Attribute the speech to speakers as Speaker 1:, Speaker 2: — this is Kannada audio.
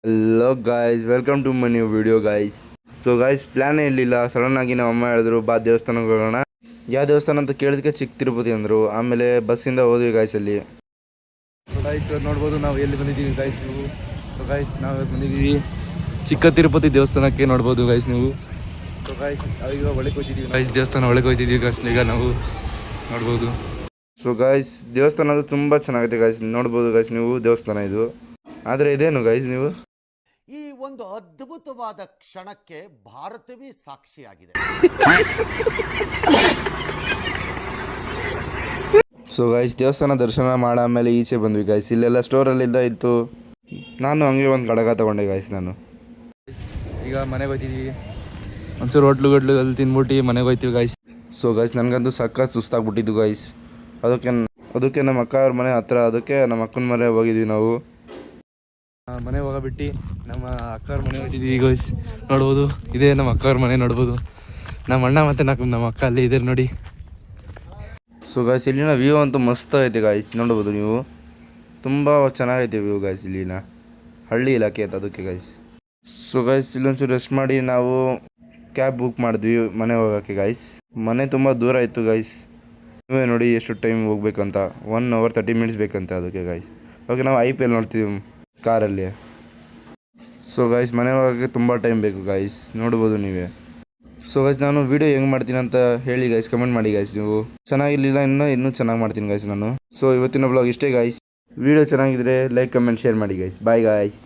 Speaker 1: Hello guys, welcome to my new video guys. So guys, ಪ್ಲ್ಯಾನೇ ಇರಲಿಲ್ಲ. ಸಡನ್ನಾಗಿ ನಮ್ಮ ಅಮ್ಮ ಹೇಳಿದ್ರು, ಬಾ ದೇವಸ್ಥಾನಕ್ಕೆ ಹೋಗೋಣ. ಯಾವ ದೇವಸ್ಥಾನ ಅಂತ ಕೇಳಿದಕ್ಕೆ ಚಿಕ್ಕ ತಿರುಪತಿ ಅಂದರು. ಆಮೇಲೆ ಬಸ್ಸಿಂದ ಹೋದ್ವಿ ಗಾಯ್ಸ್ ಅಲ್ಲಿ. ಸೊ ಗಾಯ್ಸ್, ಇವತ್ತು ನೋಡ್ಬೋದು ನಾವು ಎಲ್ಲಿ ಬಂದಿದ್ದೀವಿ ಗಾಯ್ಸ್ ನೀವು. ಸೊ ಗಾಯ್ಸ್, ನಾವು ಬಂದಿದ್ದೀವಿ ಚಿಕ್ಕ ತಿರುಪತಿ ದೇವಸ್ಥಾನಕ್ಕೆ. ನೋಡ್ಬೋದು ಗಾಯ್ಸ್ ನೀವು. ಸೊ ಗಾಯ್ಸ್, ಈಗ ಒಳಗೆ ಹೋಗ್ತಿದ್ದೀವಿ ಗಾಯ್ಸ್. ದೇವಸ್ಥಾನ ಒಳಗೆ ಹೋಗ್ತಿದ್ದೀವಿ ಗಾಯ್ಸ್ ಈಗ ನಾವು ನೋಡ್ಬೋದು. ಸೊ ಗಾಯ್ಸ್, ದೇವಸ್ಥಾನ ಅದು ತುಂಬ ಚೆನ್ನಾಗಿದೆ ಗಾಯ್ಸ್. ನೋಡ್ಬೋದು ಗಾಯ್ಸ್ ನೀವು ದೇವಸ್ಥಾನ ಇದು. ಆದರೆ ಇದೇನು ಗಾಯ್ಸ್ ನೀವು,
Speaker 2: ಈ ಒಂದು ಅದ್ಭುತವಾದ ಕ್ಷಣಕ್ಕೆ ಭಾರತವೇ ಸಾಕ್ಷಿಯಾಗಿದೆ.
Speaker 1: ಸೊ ಗಾಯ್ಸ್, ದೇವಸ್ಥಾನ ದರ್ಶನ ಮಾಡಾದ್ಮೇಲೆ ಈಚೆ ಬಂದ್ವಿ ಗಾಯ್ಸ್. ಇಲ್ಲೆಲ್ಲ ಸ್ಟೋರಲ್ಲಿಂದ ಇತ್ತು. ನಾನು ಹಂಗೆ ಒಂದು ಕಡಗ ತೊಗೊಂಡೆ ಗಾಯ್ಸ್. ನಾನು ಈಗ ಮನೆಗೆ ಹೋಗ್ತಿದ್ದೀವಿ. ಒಂಚೂರು ಹೋಟ್ಲು ಅಲ್ಲಿ ತಿಂದ್ಬಿಟ್ಟು ಮನೆಗೆ ಹೋಗ್ತೀವಿ ಗಾಯ್ಸ್. ಸೊ ಗಾಯ್ಸ್, ನನಗಂತೂ ಸಖತ್ ಸುಸ್ತಾಗ್ಬಿಟ್ಟಿದ್ದು ಗಾಯ್ಸ್. ಅದಕ್ಕೆ ನಮ್ಮ ಅಕ್ಕ ಅವ್ರ ಮನೆ ಹತ್ರ, ಅದಕ್ಕೆ ನಮ್ಮ ಅಕ್ಕನ ಮನೆ ಹೋಗಿದ್ವಿ ನಾವು. ಮನೆ ಹೋಗಬಿಟ್ಟು ನಮ್ಮ ಅಕ್ಕವ್ರ ಮನೆ ಹೋಗ್ತಿದ್ದೀವಿ ಗಾಯ್ಸ್. ನೋಡ್ಬೋದು, ಇದೇ ನಮ್ಮ ಅಕ್ಕವ್ರ ಮನೆ. ನೋಡ್ಬೋದು ನಮ್ಮ ಅಣ್ಣ ಮತ್ತು ನಮ್ಮ ಅಕ್ಕ ಅಲ್ಲಿ ಇದೆ ನೋಡಿ. ಸೊ ಗಾಯ್ಸ್, ಇಲ್ಲಿನ ವ್ಯೂ ಅಂತೂ ಮಸ್ತ್ ಐತೆ ಗಾಯ್ಸ್. ನೋಡ್ಬೋದು ನೀವು, ತುಂಬ ಚೆನ್ನಾಗೈತೆ ವ್ಯೂ ಗಾಯ್ಸ್. ಇಲ್ಲಿನ ಹಳ್ಳಿ ಇಲಾಖೆ ಐತೆ ಅದಕ್ಕೆ ಗಾಯ್ಸ್. ಸೊ ಗಾಯ್ಸ್, ಇಲ್ಲೊಂಚೂರು ರೆಸ್ಟ್ ಮಾಡಿ ನಾವು ಕ್ಯಾಬ್ ಬುಕ್ ಮಾಡಿದ್ವಿ ಮನೆ ಹೋಗೋಕ್ಕೆ ಗಾಯ್ಸ್. ಮನೆ ತುಂಬ ದೂರ ಇತ್ತು ಗಾಯ್ಸ್. ನೀವೇ ನೋಡಿ ಎಷ್ಟು ಟೈಮ್ ಹೋಗ್ಬೇಕಂತ. 1 hour 30 minutes ಬೇಕಂತೆ ಅದಕ್ಕೆ ಗಾಯ್ಸ್. ಓಕೆ, ನಾವು IPL ನೋಡ್ತೀವಿ ಕಾರಲ್ಲಿ. ಸೊ ಗಾಯ್ಸ್, ಮನೆ ಹೋಗೋಕ್ಕೆ ತುಂಬ ಟೈಮ್ ಬೇಕು ಗಾಯ್ಸ್. ನೋಡ್ಬೋದು ನೀವೇ. ಸೊ ಗಾಯ್ಸ್, ನಾನು ವೀಡಿಯೋ ಹೆಂಗೆ ಮಾಡ್ತೀನಿ ಅಂತ ಹೇಳಿ ಗಾಯ್ಸ್, ಕಮೆಂಟ್ ಮಾಡಿ ಗಾಯ್ಸ್. ನೀವು ಚೆನ್ನಾಗಿರಲಿಲ್ಲ, ಇನ್ನೂ ಚೆನ್ನಾಗಿ ಮಾಡ್ತೀನಿ ಗಾಯ್ಸ್ ನಾನು. ಸೊ ಇವತ್ತಿನ ವ್ಲಾಗ್ ಇಷ್ಟೇ ಗಾಯ್ಸ್. ವೀಡಿಯೋ ಚೆನ್ನಾಗಿದ್ರೆ ಲೈಕ್, ಕಮೆಂಟ್, ಶೇರ್ ಮಾಡಿ ಗಾಯ್ಸ್. Bye guys.